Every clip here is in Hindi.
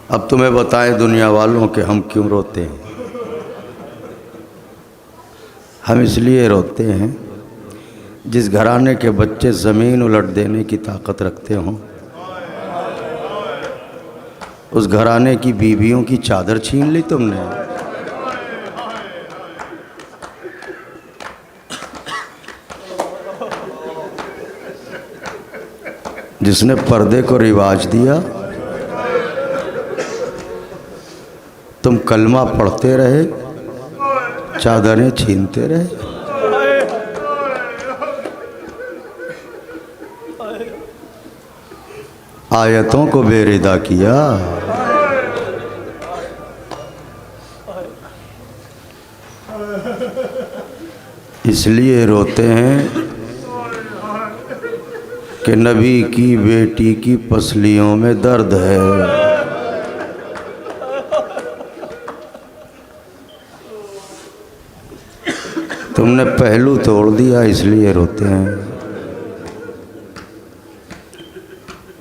अब तुम्हें बताएं दुनिया वालों के हम क्यों रोते हैं। हम इसलिए रोते हैं जिस घराने के बच्चे ज़मीन उलट देने की ताकत रखते हों, उस घराने की बीवियों की चादर छीन ली तुमने। जिसने पर्दे को रिवाज दिया, तुम कलमा पढ़ते रहे, चादरें छीनते रहे। आयतों को बेरिदा किया। इसलिए रोते हैं कि नबी की बेटी की पसलियों में दर्द है। तुमने पहलू तोड़ दिया इसलिए रोते हैं।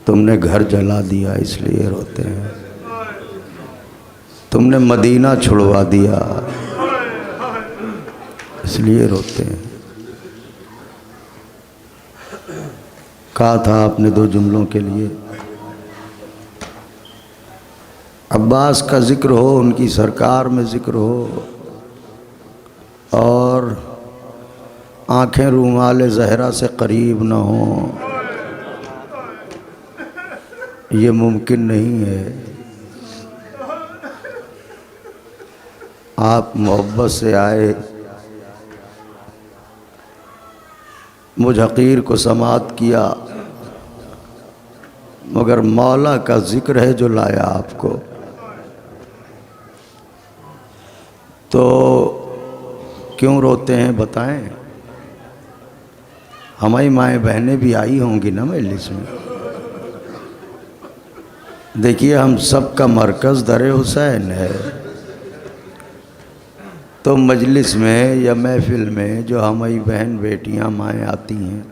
तुमने घर जला दिया इसलिए रोते हैं। तुमने मदीना छुड़वा दिया इसलिए रोते हैं। कहा था आपने दो जुमलों के लिए, अब्बास का जिक्र हो, उनकी सरकार में जिक्र हो, और आँखें रूमाल ज़हरा से करीब न हो, ये मुमकिन नहीं है। आप मोहब्बत से आए, मुझ हकीर को समात किया, मगर मौला का जिक्र है जो लाया आपको। तो क्यों रोते हैं बताएं। हमारी माएँ बहनें भी आई होंगी ना मजलिस में। देखिए, हम सब का मरकज़ दर हुसैन है। तो मजलिस में या महफिल में जो हमारी बहन बेटियां माएँ आती हैं,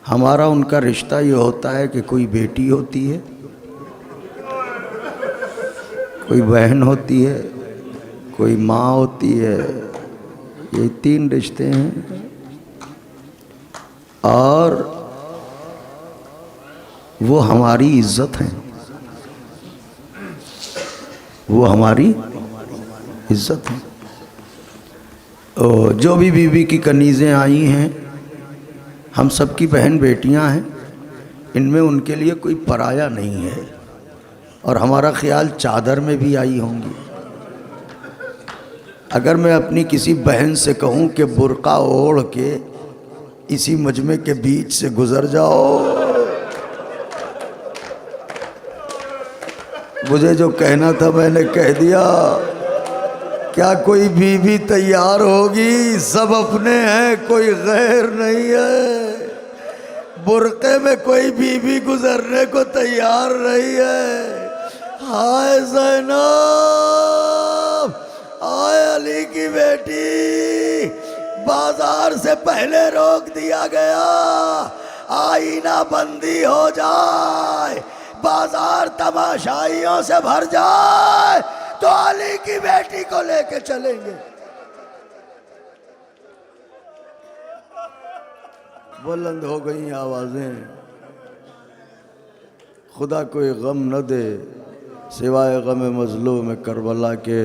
हमारा उनका रिश्ता ये होता है कि कोई बेटी होती है, कोई बहन होती है, कोई माँ होती है। ये तीन रिश्ते हैं। और वो हमारी इज्जत है, वो हमारी इज्जत है। जो भी बीवी की कनीज़ें आई हैं, हम सबकी बहन बेटियां हैं। इनमें उनके लिए कोई पराया नहीं है। और हमारा ख्याल चादर में भी आई होंगी। अगर मैं अपनी किसी बहन से कहूं कि बुर्का ओढ़ के इसी मजमे के बीच से गुजर जाओ, मुझे जो कहना था मैंने कह दिया। क्या कोई बीवी तैयार होगी? सब अपने हैं, कोई गैर नहीं है। बुर्के में कोई बीवी गुजरने को तैयार नहीं है। हाय ज़ैनब, हाय अली की बेटी, बाजार से पहले रोक दिया गया। आईना बंदी हो जाए, बाजार तमाशाइयों से भर जाए, तो अली की बेटी को लेके चलेंगे। बुलंद हो गई आवाजें। खुदा कोई गम न दे सिवाय गम मजलूम करबला के।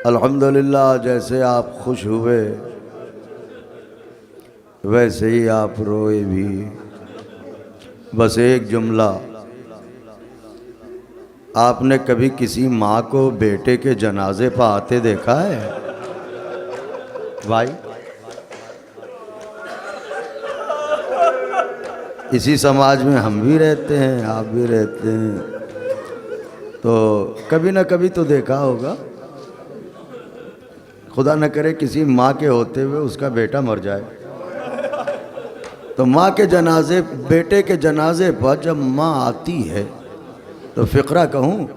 अल्हम्दुलिल्लाह, जैसे आप खुश हुए वैसे ही आप रोए भी। बस एक जुमला, आपने कभी किसी माँ को बेटे के जनाजे पर आते देखा है भाई? इसी समाज में हम भी रहते हैं, आप भी रहते हैं, तो कभी ना कभी तो देखा होगा। खुदा न करे किसी माँ के होते हुए उसका बेटा मर जाए, तो माँ के जनाजे, बेटे के जनाजे पर जब माँ आती है तो फ़िक्रा कहूँ,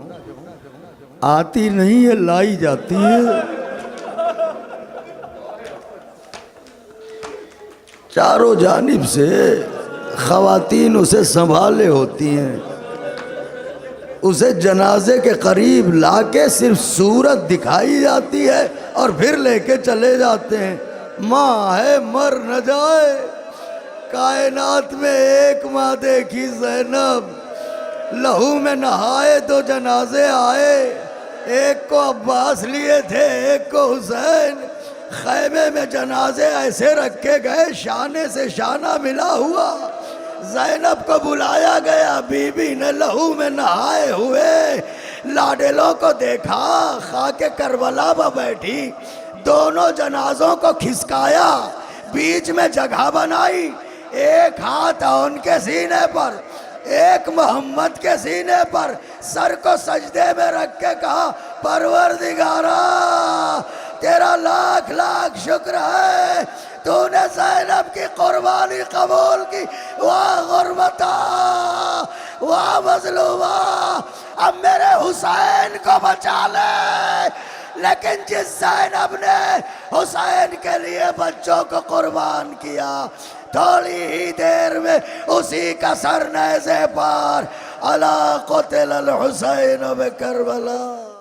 आती नहीं है, लाई जाती है। चारों जानिब से ख़वातीन उसे संभाले होती हैं। उसे जनाजे के करीब लाके सिर्फ सूरत दिखाई जाती है और फिर लेके चले जाते हैं। माँ है मर न जाए। कायनात में एक माँ देखी ज़ैनब, लहू में नहाए तो जनाजे आए। एक को अब्बास लिए थे, एक को हुसैन। खैमे में जनाजे ऐसे रखे गए, शाने से शाना मिला हुआ। ज़ैनब को बुलाया गया, बीबी ने लहू में नहाए हुए लाडेलों को देखा। खाके करबला पर बैठी, दोनों जनाजों को खिसकाया, बीच में जगह बनाई। एक हाथ उनके सीने पर, एक मोहम्मद के सीने पर, सर को सजदे में रख के कहा, परवरदिगारा तेरा लाख लाख शुक्र है, तूने ज़ैनब की कुर्बानी कबूल की। वाह गुरबता, वाह मजलूमा, अब मेरे हुसैन को बचा ले। लेकिन जिस ज़ैनब ने हुसैन के लिए बच्चों को कुर्बान किया, थोड़ी ही देर में उसी का सर नेज़े पर। अला क़ुतिल अल हुसैन बि करबला।